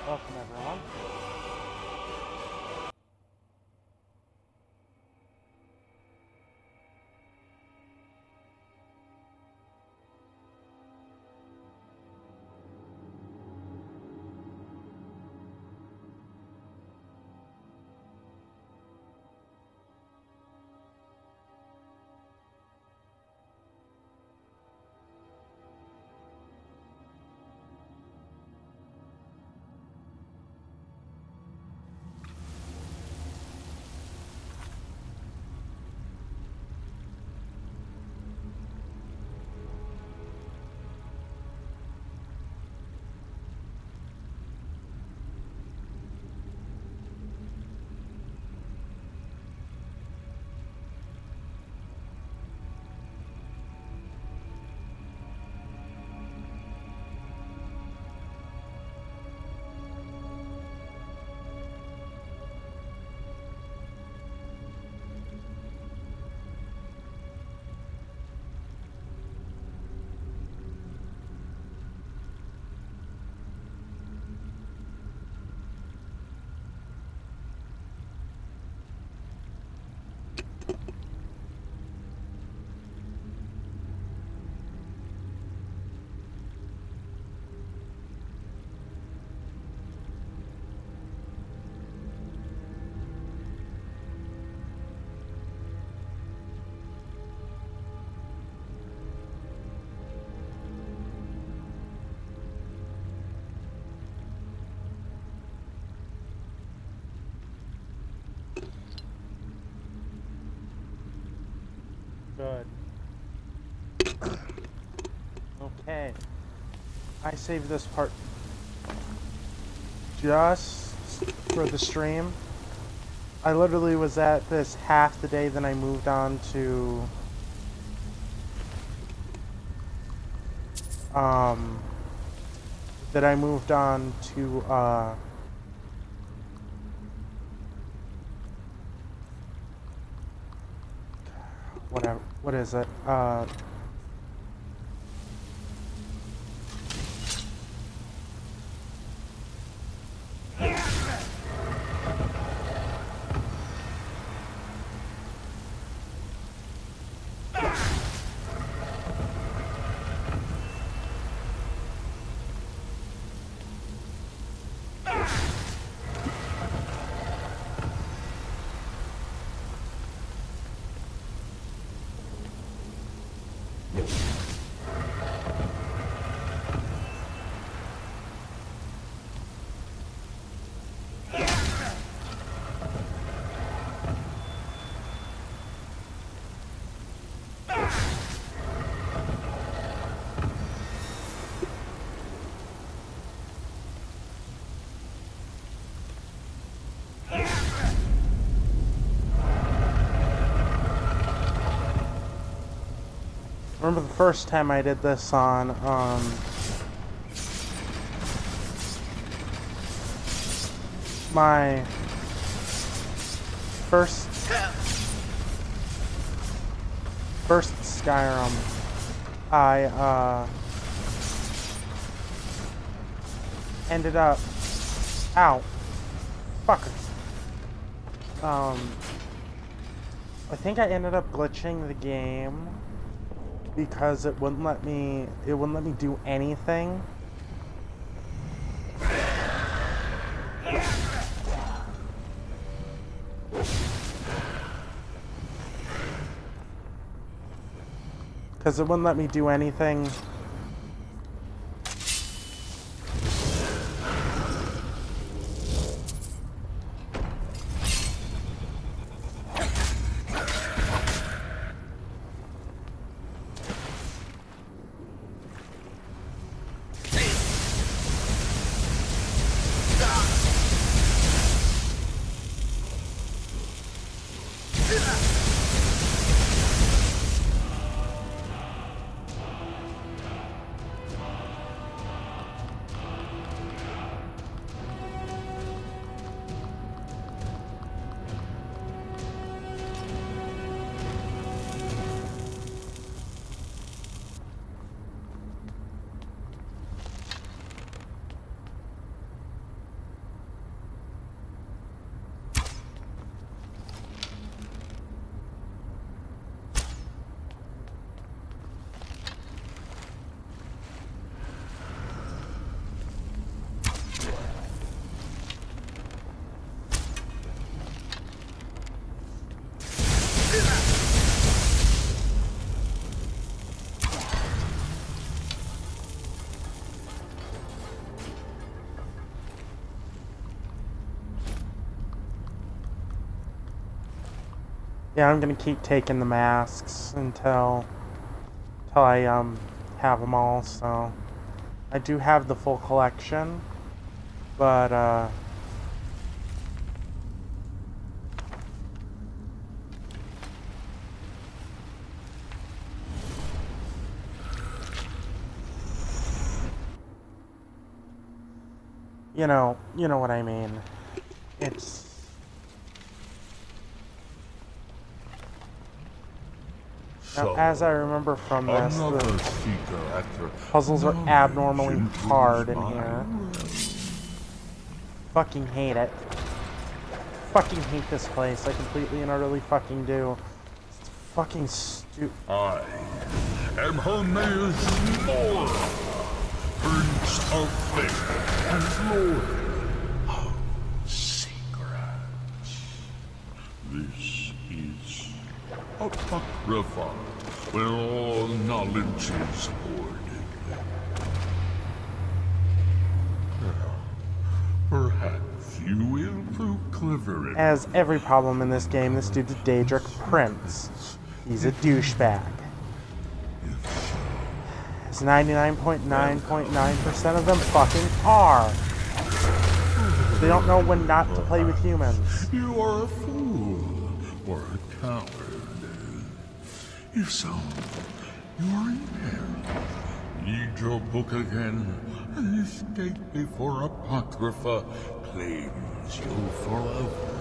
Welcome, everyone. Good. Okay. I saved this part just for the stream. I literally was at this half the day, then I moved on to whatever, what is it? Remember the first time I did this on, my first Skyrim, I, ended up, ow, fuckers, I think I ended up glitching the game because it wouldn't let me do anything. Because it wouldn't let me do anything. Yeah, I'm gonna keep taking the masks until I have them all. So I do have the full collection, but you know what I mean. It's now, as I remember from this, the puzzles are abnormally hard in here. Fucking hate it. Fucking hate this place. I completely and utterly fucking do. It's fucking stupid. I am Hermes More, Prince of Fate and Lord of Secrets. This is Apocrypha, where all knowledge is hoarded. Perhaps you will prove clever enough. As every problem in this game, this dude's a Daedric Prince. He's a douchebag. As 99.9.9% of them fucking are. They don't know when not to play with humans. You are a fool or a coward. If so, you are impaired. Read your book again and escape before Apocrypha claims you forever.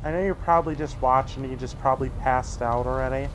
I know you're probably just watching, you just probably passed out already.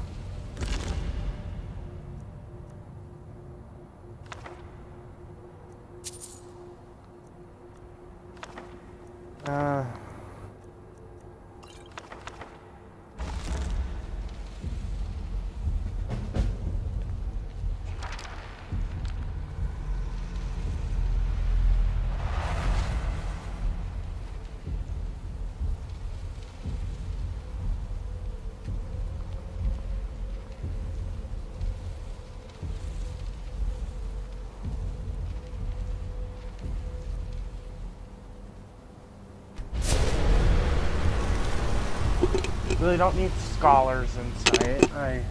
Really don't need scholars in sight.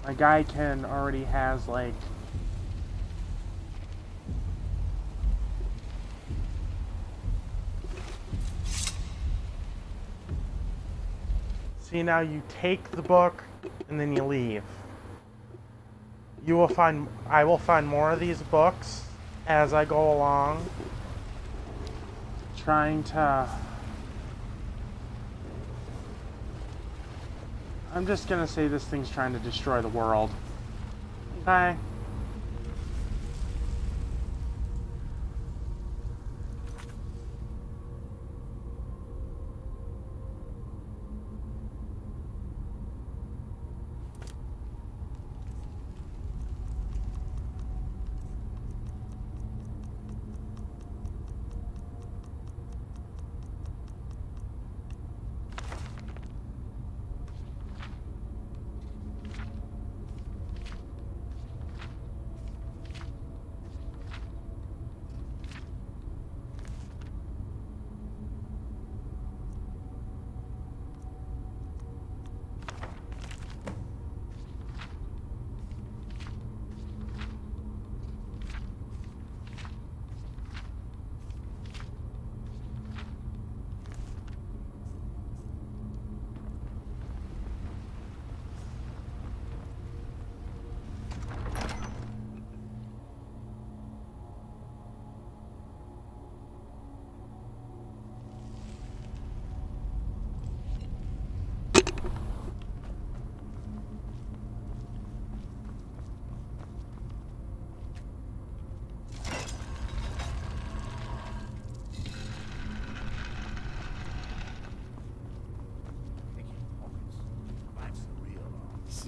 My guy can already has like see, now you take the book and then you leave. I will find more of these books as I go along, trying to I'm just gonna say this thing's trying to destroy the world. Okay?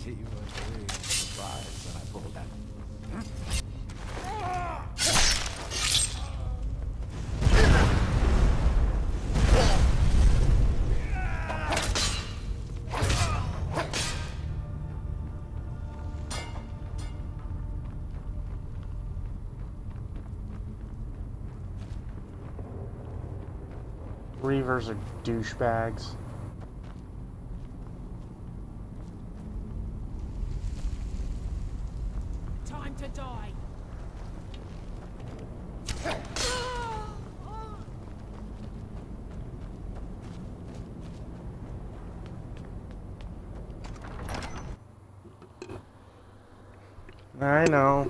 She was really surprised when I pulled that. Reavers are douchebags. Time to die. I know.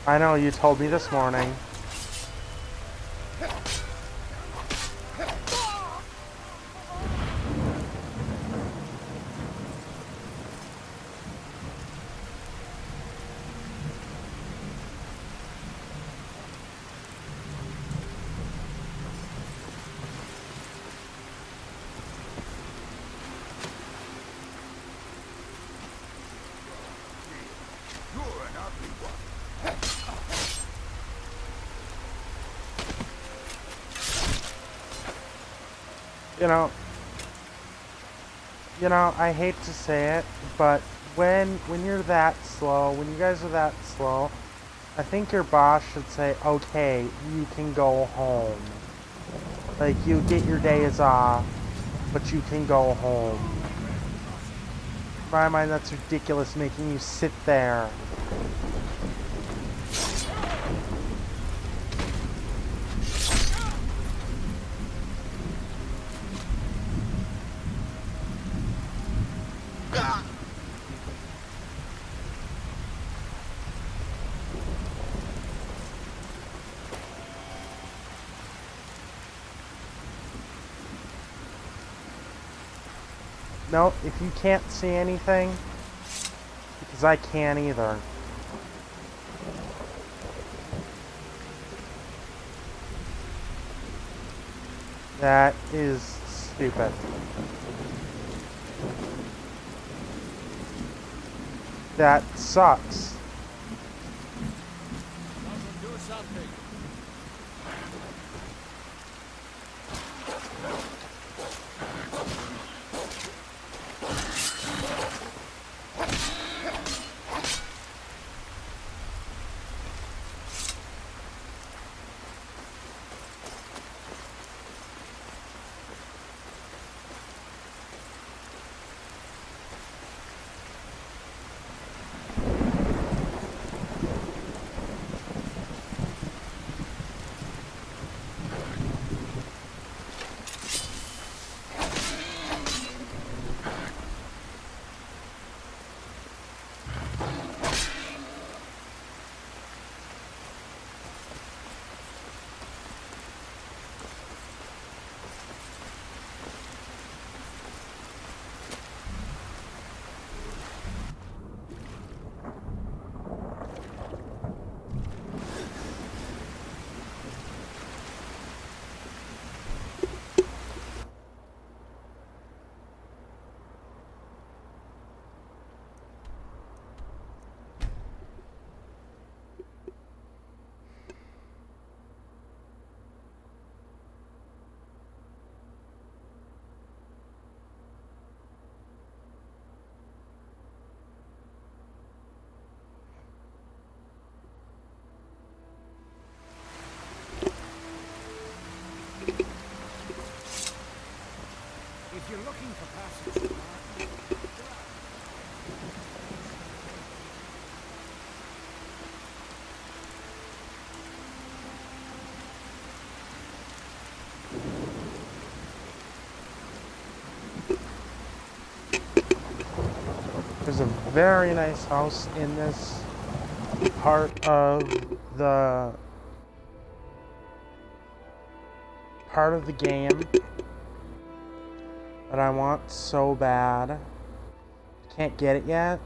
I know, you told me this morning. You know, I hate to say it, but when you're that slow, when you guys are that slow, I think your boss should say, okay, you can go home. Like, you get your days off, but you can go home. In my mind, that's ridiculous, making you sit there. No, if you can't see anything, because I can't either. That is stupid. That sucks. Do something. very nice house in this the part of the game that I want so bad. Can't get it yet.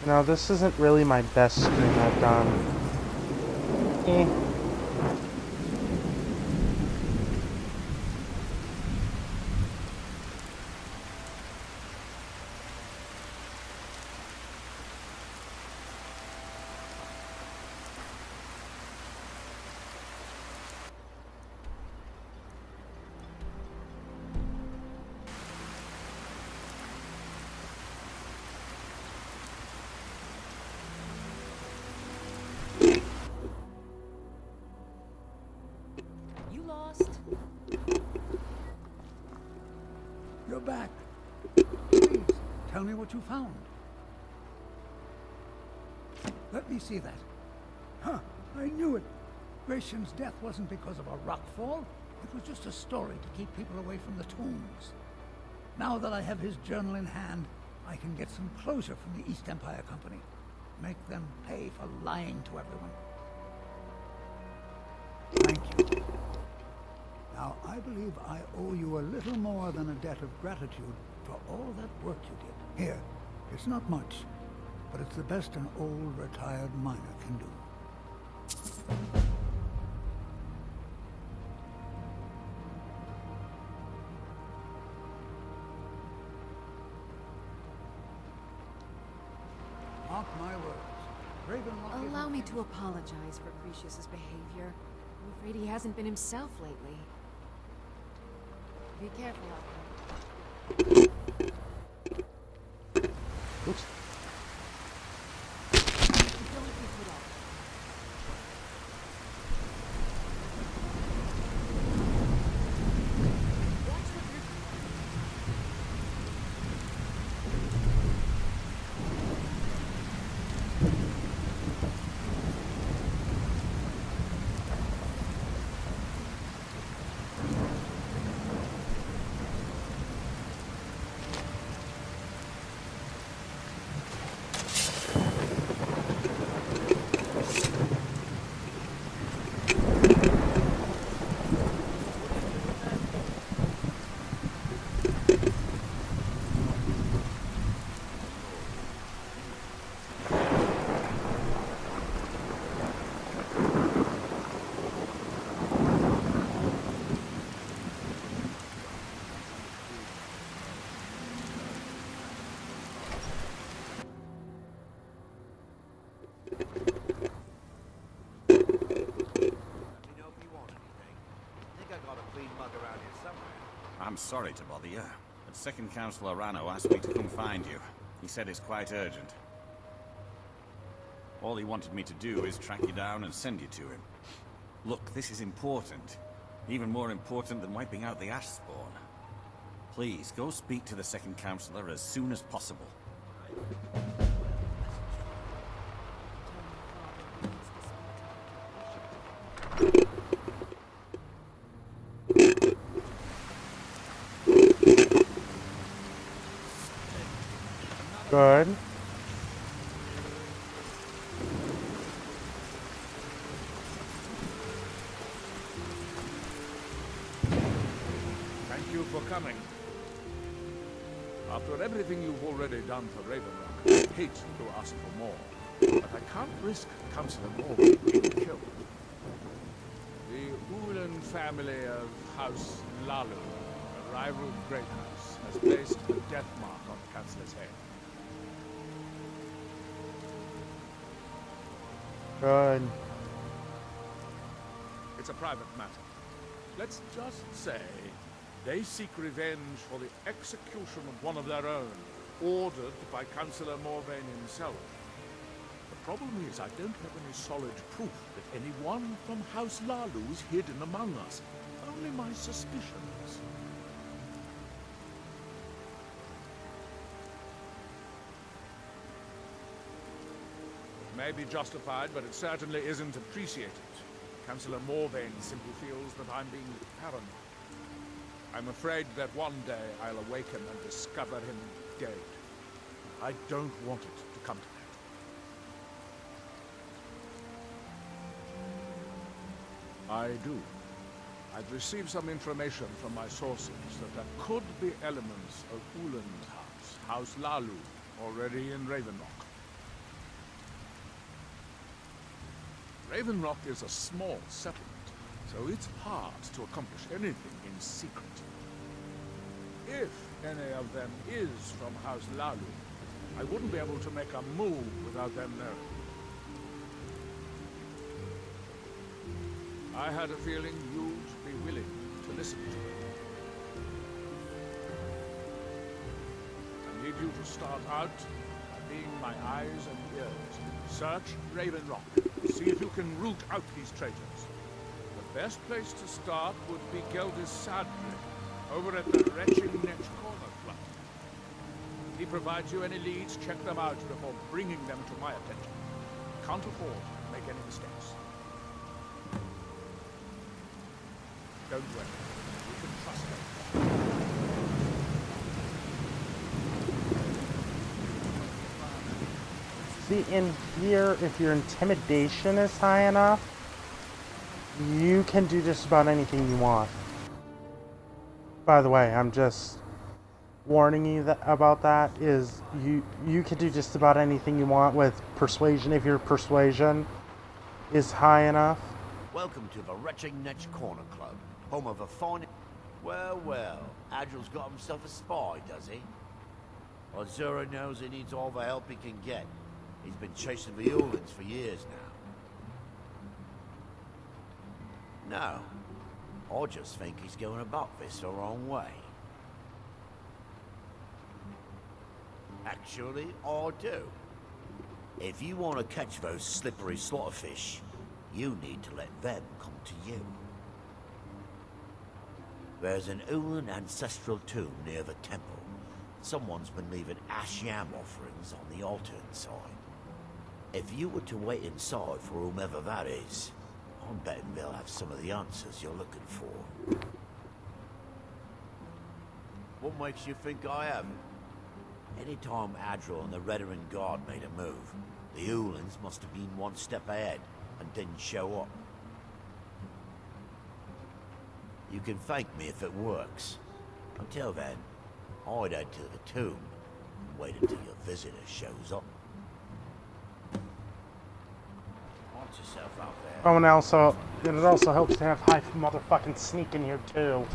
Now, this isn't really my best stream I've done. Eh. You lost. You're back. Please, tell me what you found. Let me see that. Huh, I knew it. Gratian's death wasn't because of a rockfall. It was just a story to keep people away from the tombs. Now that I have his journal in hand, I can get some closure from the East Empire Company. Make them pay for lying to everyone. Thank you. Now, I believe I owe you a little more than a debt of gratitude for all that work you did. Here, it's not much, but it's the best an old retired miner can do. Mark my words. Ravenlock Allow me to apologize for Crucius's behavior. I'm afraid he hasn't been himself lately. Be careful out there. Oops. Don't be put off. Watch what you're I'm sorry to bother you, but Second Councillor Rano asked me to come find you. He said it's quite urgent. All he wanted me to do is track you down and send you to him. Look, this is important. Even more important than wiping out the Ash Spawn. Please, go speak to the Second Councillor as soon as possible. Good. you for coming. After everything you've already done for Ravenrock, I hate to ask for more, but I can't risk Councillor Morgan being killed. The Ulan family of House Lalu, a rival great house, has placed a death mark on the Councillor's head. Good. It's a private matter. Let's just say they seek revenge for the execution of one of their own, ordered by Councillor Morvain himself. The problem is I don't have any solid proof that anyone from House Lalu is hidden among us. Only my suspicions. It may be justified, but it certainly isn't appreciated. Councillor Morvain simply feels that I'm being paranoid. I'm afraid that one day I'll awaken and discover him dead. I don't want it to come to that. I do. I've received some information from my sources that there could be elements of Ulan's house, House Lalu, already in Ravenrock. Ravenrock is a small settlement, so it's hard to accomplish anything in secret. If any of them is from House Lalu, I wouldn't be able to make a move without them knowing. I had a feeling you'd be willing to listen to me. I need you to start out by being my eyes and ears. Search Ravenrock. See if you can root out these traitors. The best place to start would be Geldis Sadri, over at the Retching Netch Corner Club. If he provides you any leads, check them out before bringing them to my attention. Can't afford to make any mistakes. Don't worry. You can trust me. See, in here, if your intimidation is high enough, you can do just about anything you want. By the way, I'm just warning you about that, is you can do just about anything you want with persuasion if your persuasion is high enough. Welcome to the Retching Netch Corner Club, home of a fine... Well, well, Adril's got himself a spy, does he? Ozura knows he needs all the help he can get. He's been chasing the Ulans for years now. No, I just think he's going about this the wrong way. Actually, I do. If you want to catch those slippery slaughterfish, you need to let them come to you. There's an Ulan ancestral tomb near the temple. Someone's been leaving ash yam offerings on the altar inside. If you were to wait inside for whomever that is, I'm betting they'll have some of the answers you're looking for. What makes you think I haven't? Anytime Adril and the Redarin Guard made a move, the Ulans must have been one step ahead and didn't show up. You can thank me if it works. Until then, I'd head to the tomb and wait until your visitor shows up. Want yourself out there. Oh, and also, it also helps to have high motherfucking sneak in here too.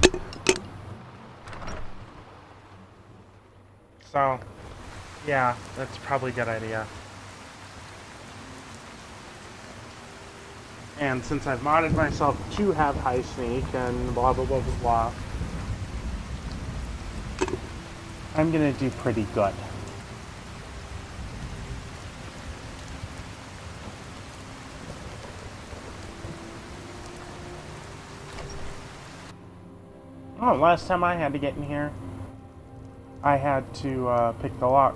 So, yeah, that's probably a good idea. And since I've modded myself to have high sneak and blah blah blah blah blah, I'm gonna do pretty good. Oh, last time I had to get in here, I had to pick the lock.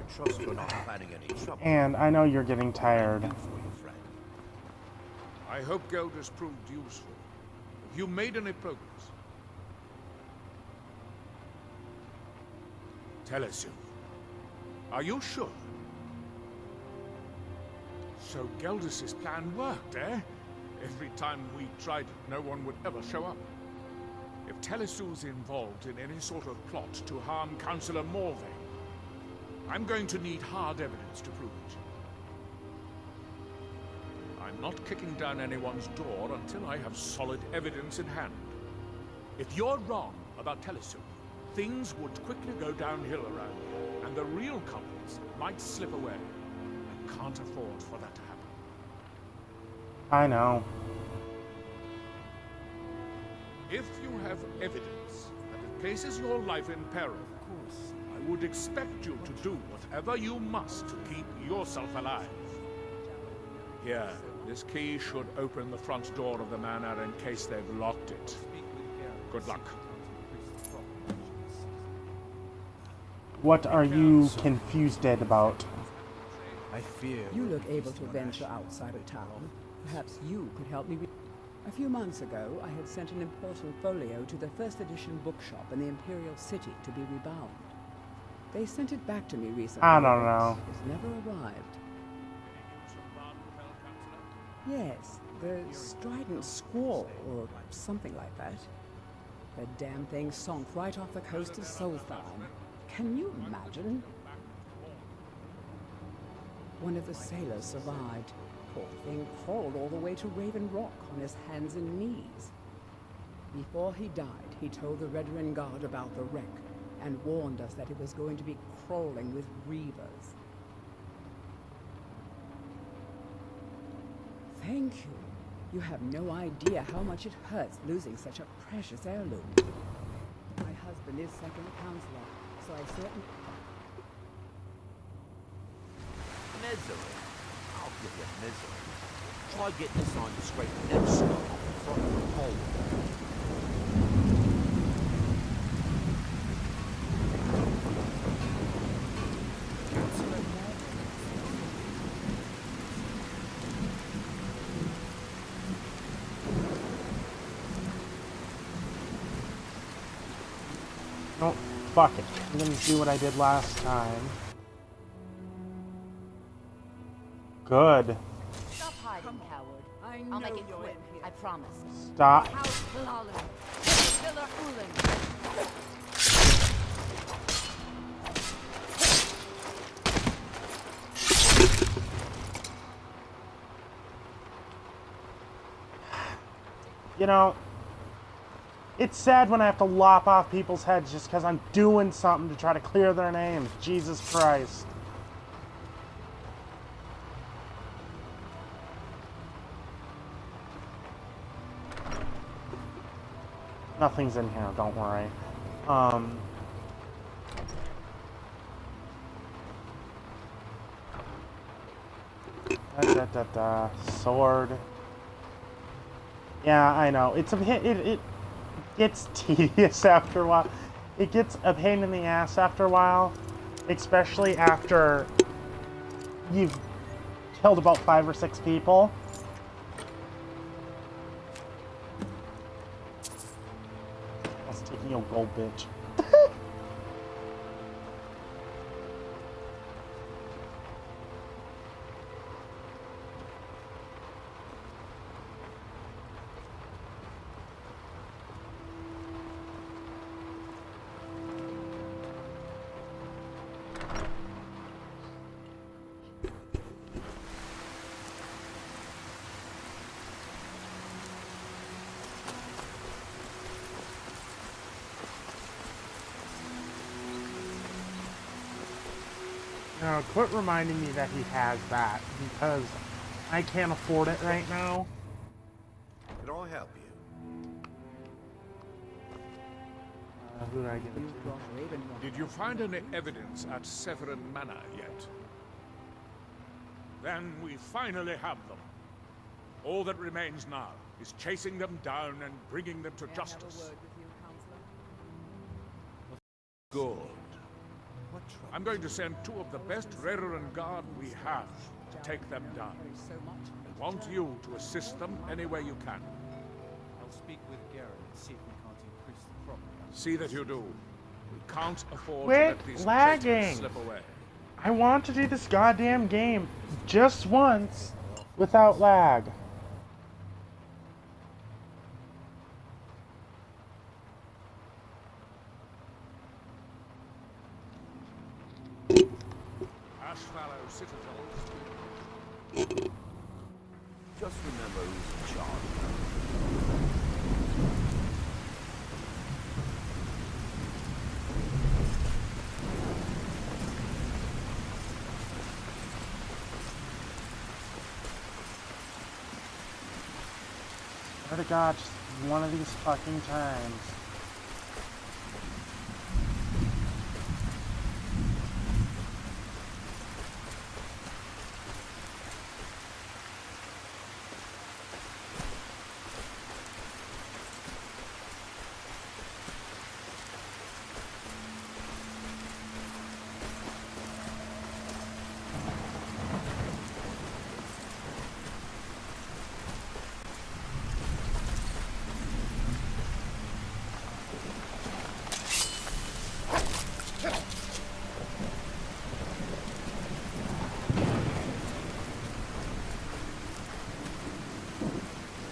trust you're not planning any trouble. And I know you're getting tired. For your friend. I hope Gelders proved useful. Have you made any progress? Telesu. Are you sure? So Gelders' plan worked, eh? Every time we tried it, no one would ever show up. If Telesu's involved in any sort of plot to harm Councillor Morvain, I'm going to need hard evidence to prove it. I'm not kicking down anyone's door until I have solid evidence in hand. If you're wrong about Telesu, things would quickly go downhill around here, and the real culprits might slip away. I can't afford for that to happen. I know. If you have evidence that it places your life in peril, of course, I would expect you to do whatever you must to keep yourself alive. Here, this key should open the front door of the manor in case they've locked it. Good luck. What are you confused about? I fear. You look able to venture outside of town. Perhaps you could help me. A few months ago, I had sent an important folio to the first edition bookshop in the Imperial City to be rebound. They sent it back to me recently. I don't know. It never arrived. Yes, the Strident Squall, or something like that. The damn thing sunk right off the coast of Solstheim. Can you imagine? One of the sailors survived. Poor thing crawled all the way to Raven Rock on his hands and knees. Before he died, he told the Redoran Guard about the wreck and warned us that it was going to be crawling with reavers. Thank you. You have no idea how much it hurts losing such a precious heirloom. My husband is second counselor, so I certainly... Misery. I'll give you misery. Try getting this on the straight neck stuff off the front of the pole. No, fuck it. I'm gonna do what I did last time. Good. Stop hiding, coward. I'll make it quick. I promise. Stop. House Blalan. Pillar Ulan. You know, it's sad when I have to lop off people's heads just because I'm doing something to try to clear their names. Jesus Christ. Nothing's in here, don't worry. Sword. Yeah, I know. It's a it gets tedious after a while. It gets a pain in the ass after a while, especially after you've killed about 5 or 6 people. That's taking your gold, bitch. Now, quit reminding me that he has that, because I can't afford it right now. Can I help you? Who did I give it to? Did you find any evidence at Severin Manor yet? Then we finally have them. All that remains now is chasing them down and bringing them to justice. Good. What I'm going to send 2 of the best Redoran Guard we have to take them down. I want you to assist them any way you can. I'll speak with Garrett and see if we can't increase the crop. See that you do. We can't afford Quit to let these lagging. traitors slip away. I want to do this goddamn game just once without lag. Ashfallow citadels. Just remember who's in charge. Swear to God, just one of these fucking times.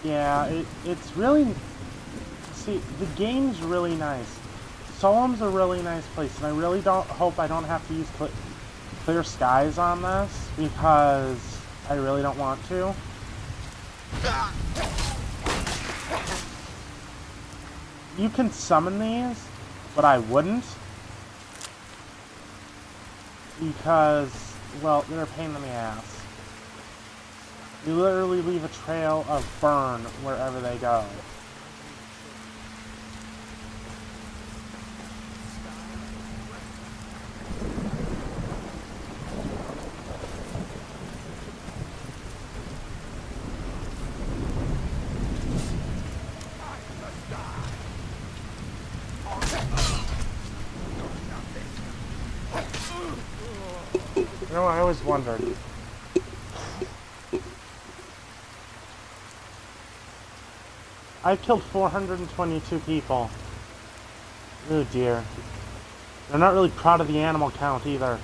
Yeah, it's really... See, the game's really nice. Solemn's a really nice place, and I really hope I don't have to use clear skies on this, because I really don't want to. You can summon these, but I wouldn't. Because, well, they're a pain in the ass. You literally leave a trail of burn wherever they go. You know, I always wondered. I killed 422 people. Oh dear. They're not really proud of the animal count either.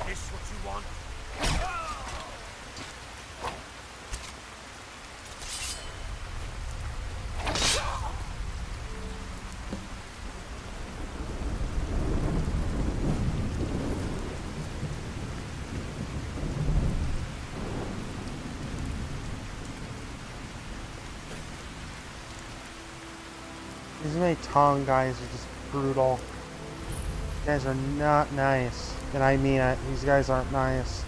This what you want? These Maytong guys are just brutal. These guys are not nice. And I mean it. These guys aren't nice.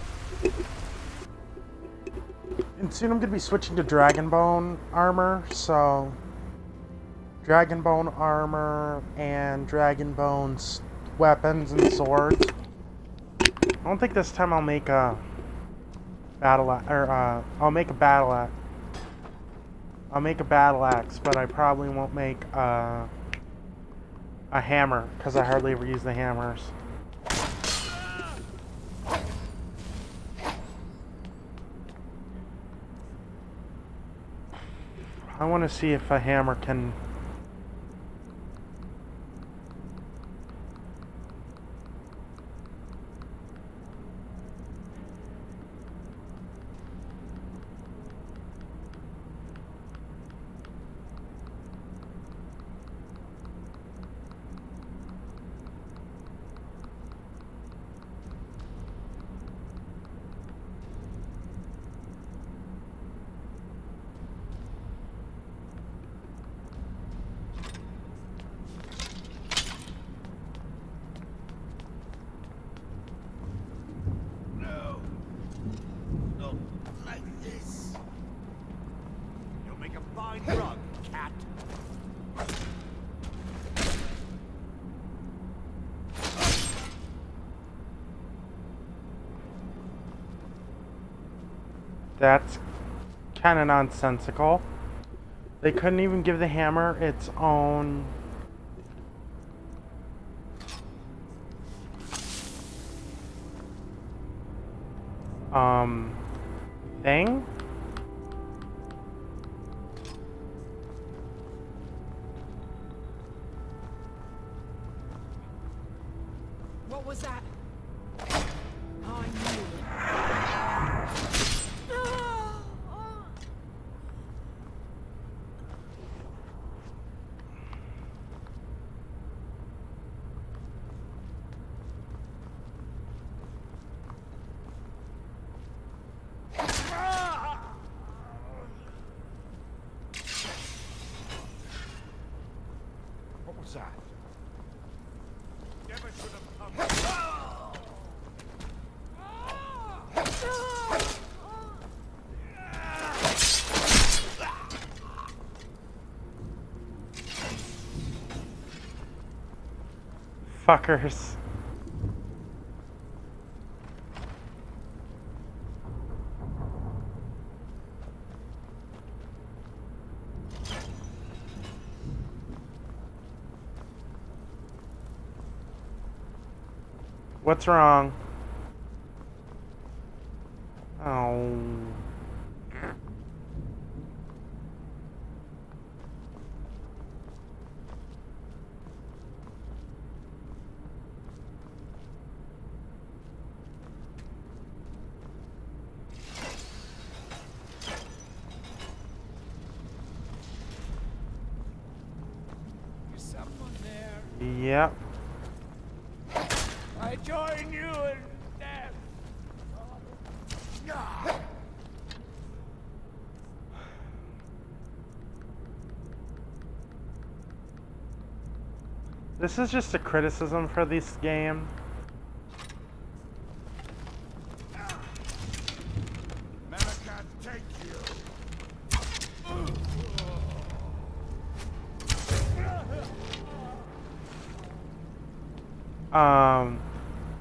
And soon I'm going to be switching to Dragonbone armor, so... Dragonbone armor and Dragonbone weapons and swords. I don't think this time I'll make a... I'll make a battle axe. I'll make a battle axe, but I probably won't make a hammer, because I hardly ever use the hammers. I want to see if a hammer can... That's kind of nonsensical. They couldn't even give the hammer its own thing. What was that? Oh, I knew it. What was that? Never should have come. Fuckers. What's wrong? Oh. Is someone there? Yep. I join you in death. This is just a criticism for this game. America, take you.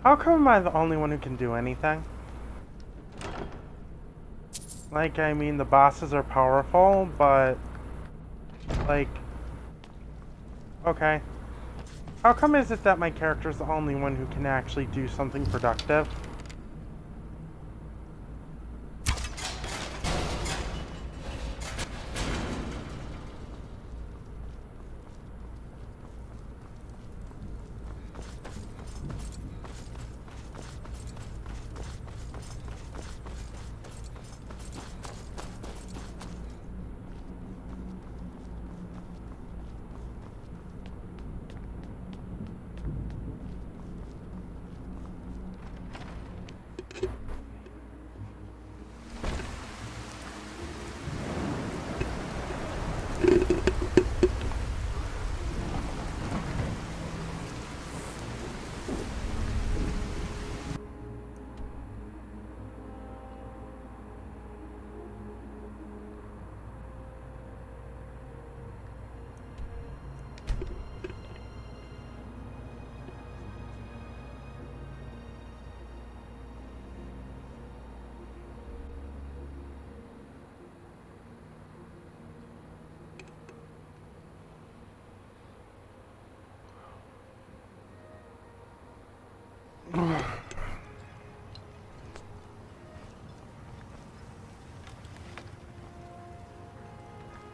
How come am I the only one who can do anything? Like, I mean, the bosses are powerful, but, like, okay. How come is it that my character's the only one who can actually do something productive?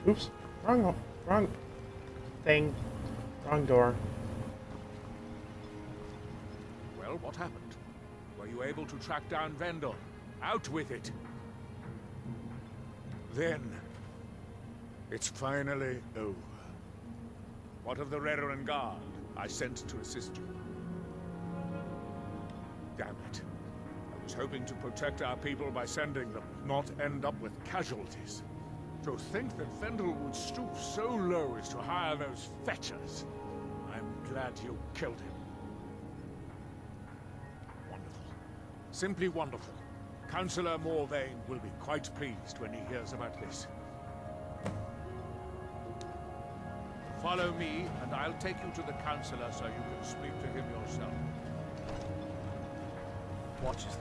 Oops, wrong thing, wrong door. Well, what happened? Were you able to track down Vendel? Out with it! Then, it's finally over. What of the Redoran Guard I sent to assist you? Damn it. I was hoping to protect our people by sending them, not end up with casualties. To think that Vendel would stoop so low as to hire those fetchers. I'm glad you killed him. Wonderful. Simply wonderful. Councillor Morvain will be quite pleased when he hears about this. Follow me, and I'll take you to the Councillor so you can speak to him yourself. Watch his...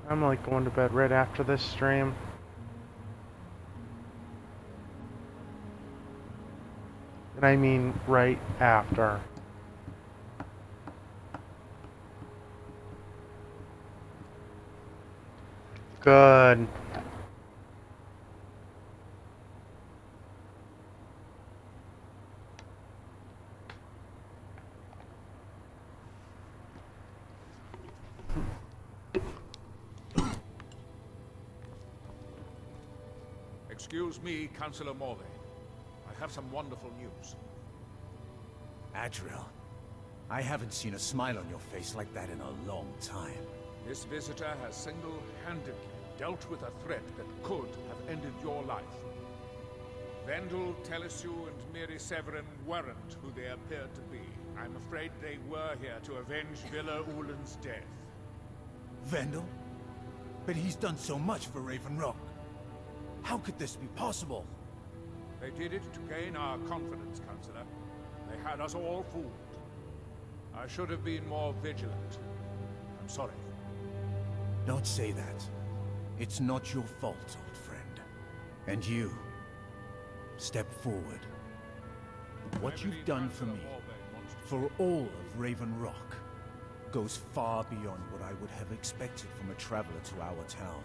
I'm like going to bed right after this stream. And I mean right after. Good. Excuse me, Councillor Morley. I have some wonderful news. Adriel, I haven't seen a smile on your face like that in a long time. This visitor has single-handedly dealt with a threat that could have ended your life. Vendel, Telesue, and Miri Severin weren't who they appeared to be. I'm afraid they were here to avenge Villa Ulen's death. Vendel? But he's done so much for Raven Rock. How could this be possible? They did it to gain our confidence, Councillor. They had us all fooled. I should have been more vigilant. I'm sorry. Don't say that. It's not your fault, old friend. And you, step forward. What you've done for me, for all of Raven Rock, goes far beyond what I would have expected from a traveler to our town.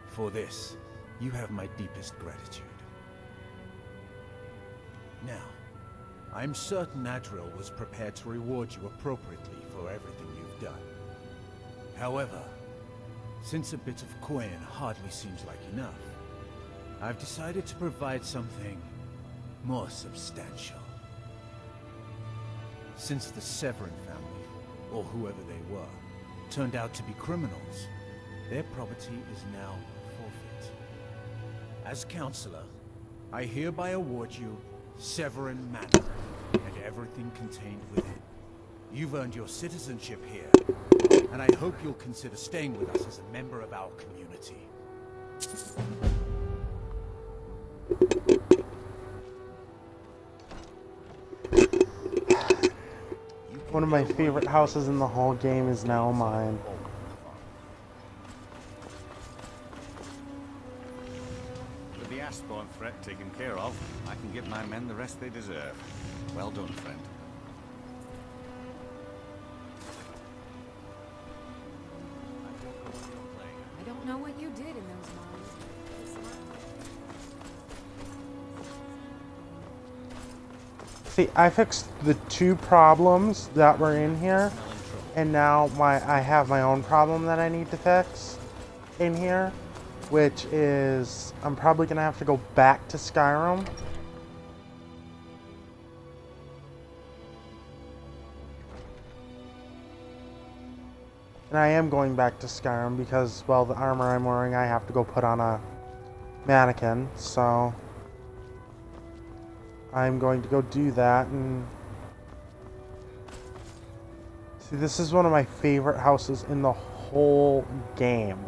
For this, you have my deepest gratitude. Now, I'm certain Adriel was prepared to reward you appropriately for everything you've done. However, since a bit of coin hardly seems like enough, I've decided to provide something more substantial. Since the Severin family, or whoever they were, turned out to be criminals, their property is now forfeit. As Counselor, I hereby award you Severin Manor, and everything contained within. You've earned your citizenship here, and I hope you'll consider staying with us as a member of our community. One of my favorite houses in the whole game is now mine. With the Ashbourne threat taken care of, I can give my men the rest they deserve. Well done, friend. I don't know what you did in those mines. See, I fixed the 2 problems that were in here, and now I have my own problem that I need to fix in here, which is I'm probably gonna have to go back to Skyrim. And I am going back to Skyrim because, well, the armor I'm wearing I have to go put on a mannequin, so I'm going to go do that. And see, this is one of my favorite houses in the whole game,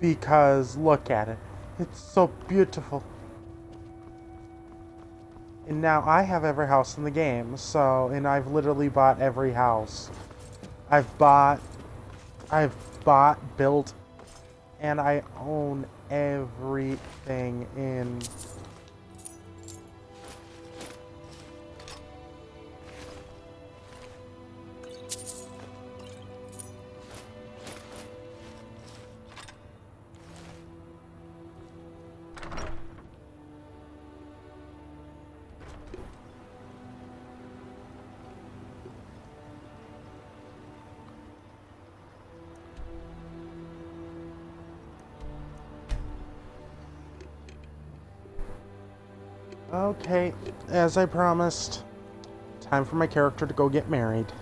because look at it, it's so beautiful. And now I have every house in the game, so, and I've literally bought every house. I've bought, built, and I own everything in. Okay, as I promised, time for my character to go get married.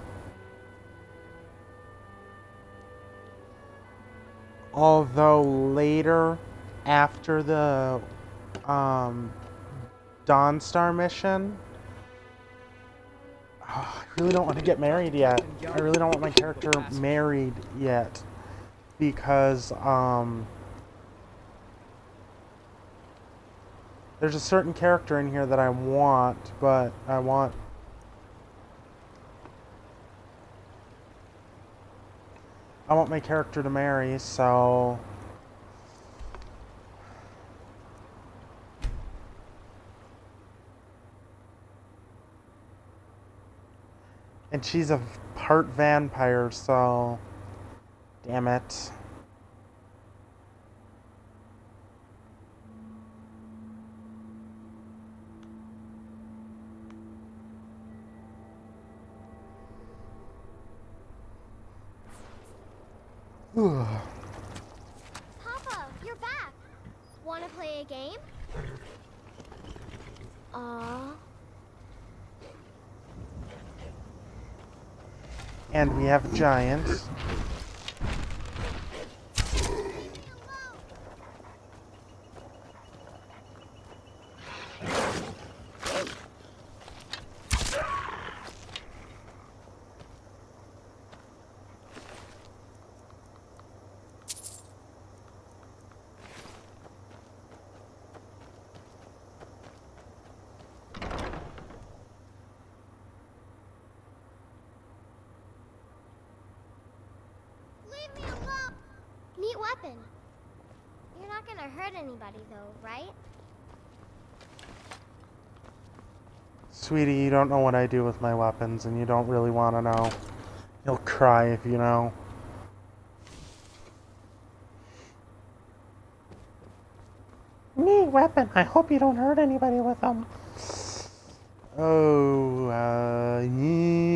Although later, after the Dawnstar mission, I really don't want to get married yet. I really don't want my character married yet, because there's a certain character in here that I want, but I want I want my character to marry, so... And she's a part vampire, so... Damn it. Papa, you're back. Wanna play a game? And we have giants. Leave me alone! Neat weapon. You're not gonna hurt anybody though, right? Sweetie, you don't know what I do with my weapons, and you don't really want to know. You'll cry if you know. Neat weapon. I hope you don't hurt anybody with them. Oh, yeah.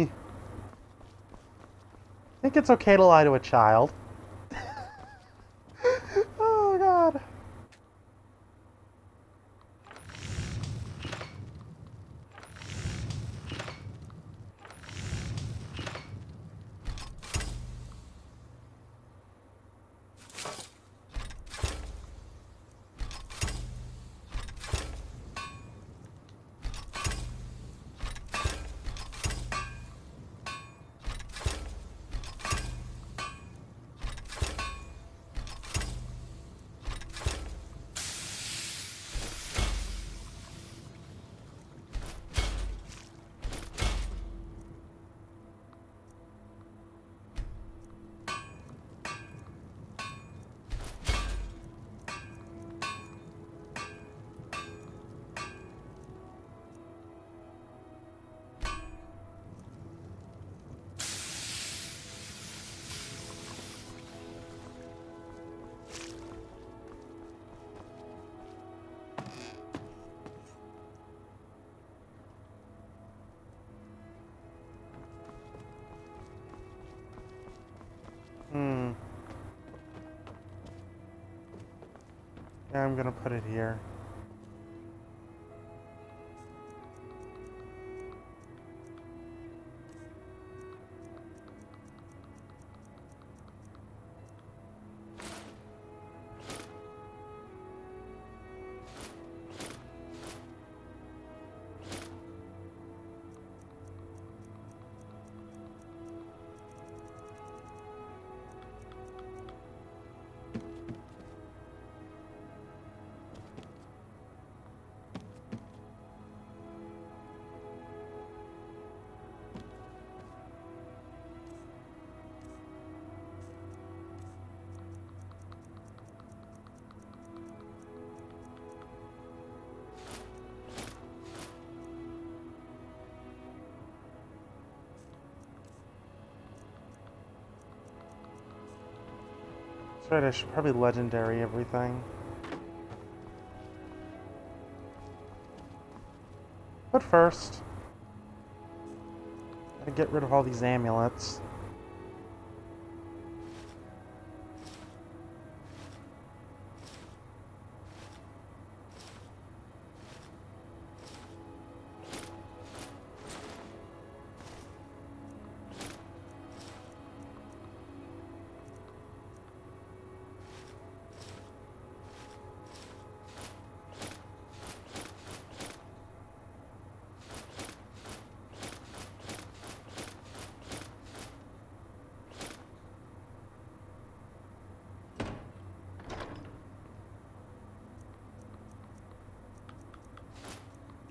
I think it's okay to lie to a child. Oh, God. Yeah, I'm gonna put it here. That's right, I should probably legendary everything. But first, gotta get rid of all these amulets.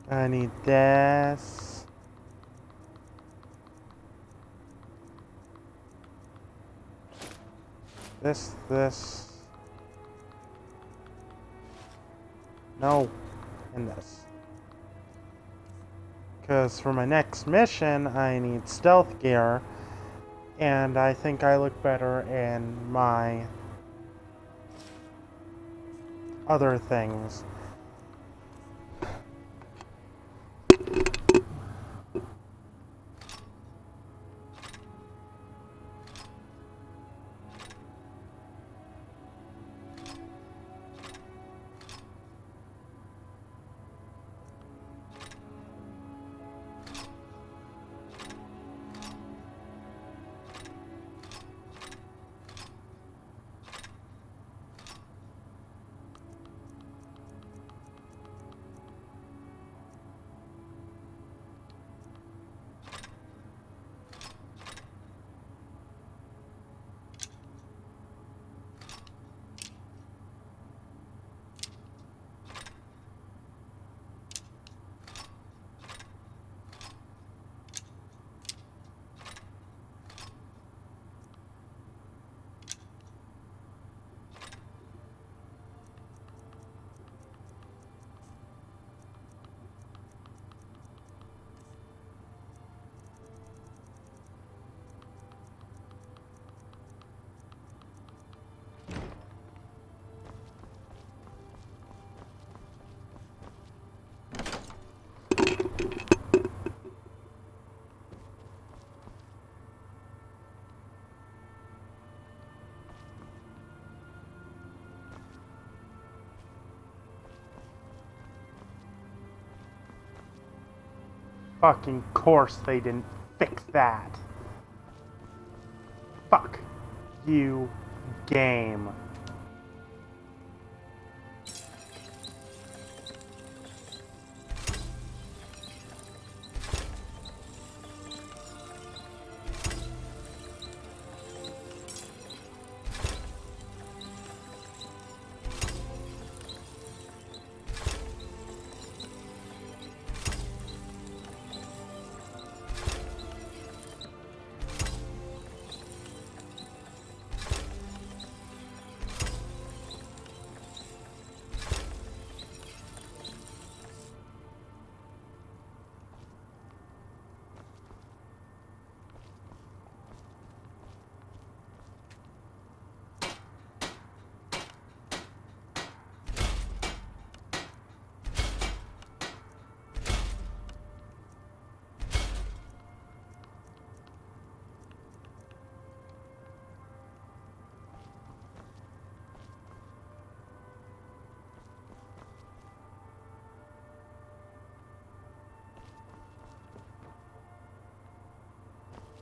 I need this. This. No. And this. Because for my next mission, I need stealth gear. And I think I look better in my other things. Fucking course they didn't fix that. Fuck you, game.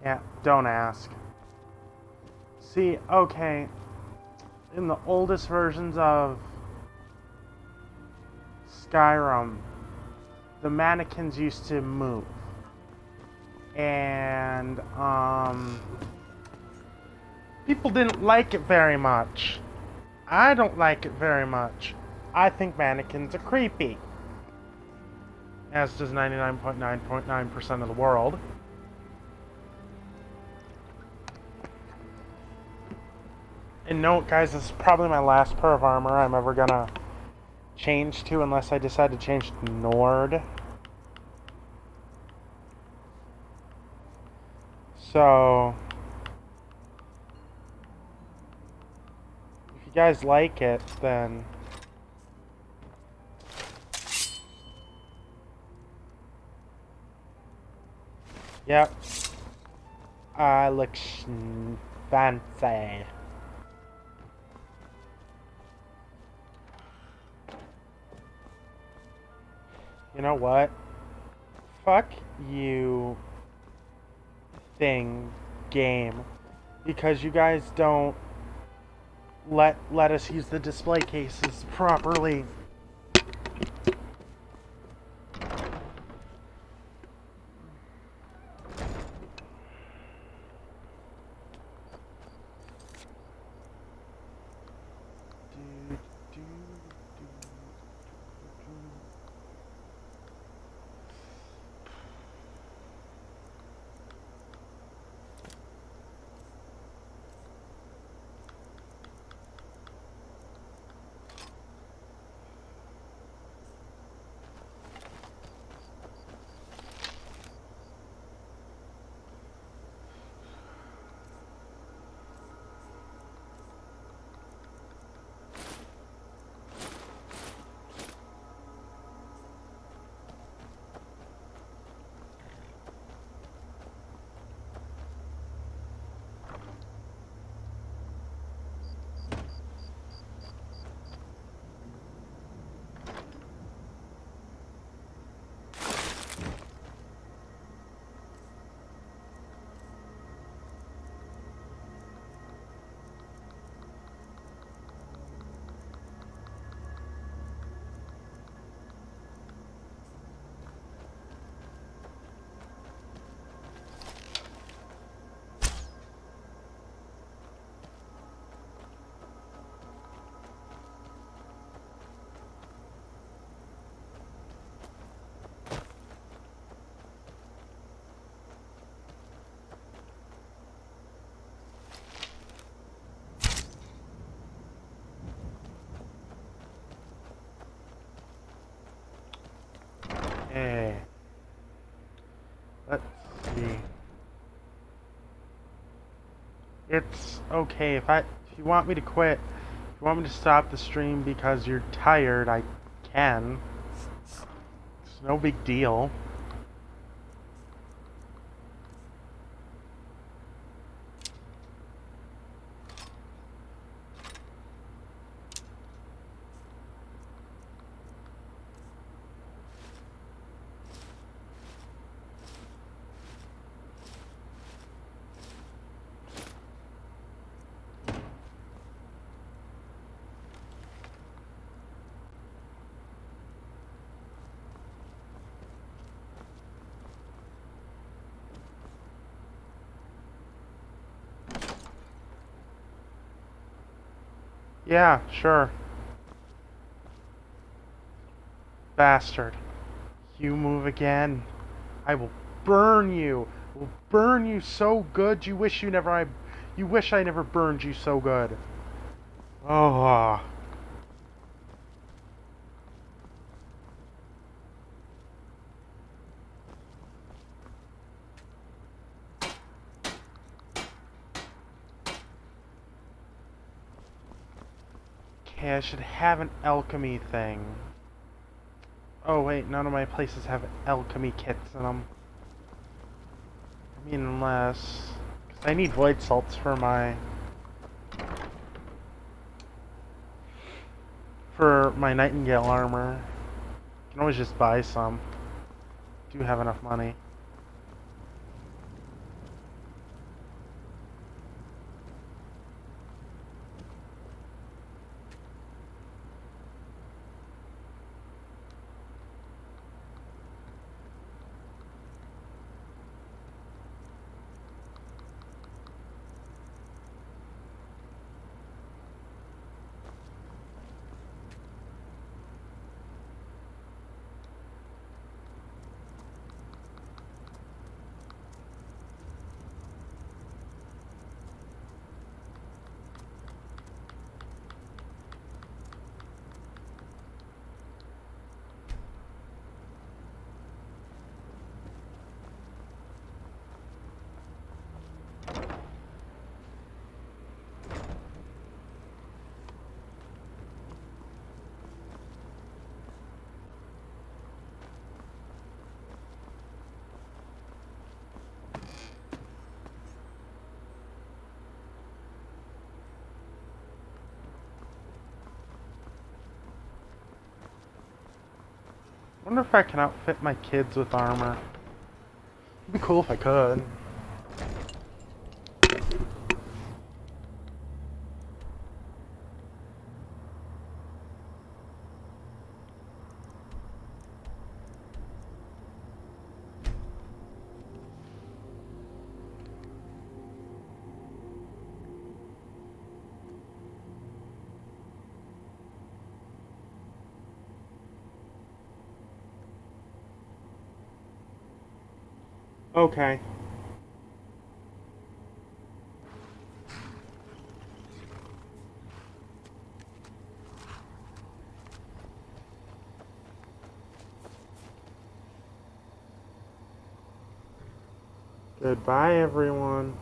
Yeah, don't ask. See, okay, in the oldest versions of Skyrim, the mannequins used to move. And, people didn't like it very much. I don't like it very much. I think mannequins are creepy. As does 99.9% of the world. And note, guys, this is probably my last pair of armor I'm ever gonna change to, unless I decide to change to Nord. So, if you guys like it, then yep, I look fancy. You know what? Fuck you, game, because you guys don't let us use the display cases properly. Okay. Let's see. It's okay if you want me to quit, if you want me to stop the stream because you're tired, I can. It's no big deal. Yeah, sure. Bastard. You move again. I will burn you. I will burn you so good you wish I never burned you so good. Oh. Okay, I should have an alchemy thing. Oh wait, none of my places have alchemy kits in them. I mean, unless... 'cause I need void salts for my... Nightingale armor. I can always just buy some. Do have enough money. I wonder if I can outfit my kids with armor. It'd be cool if I could. Okay. Goodbye, everyone.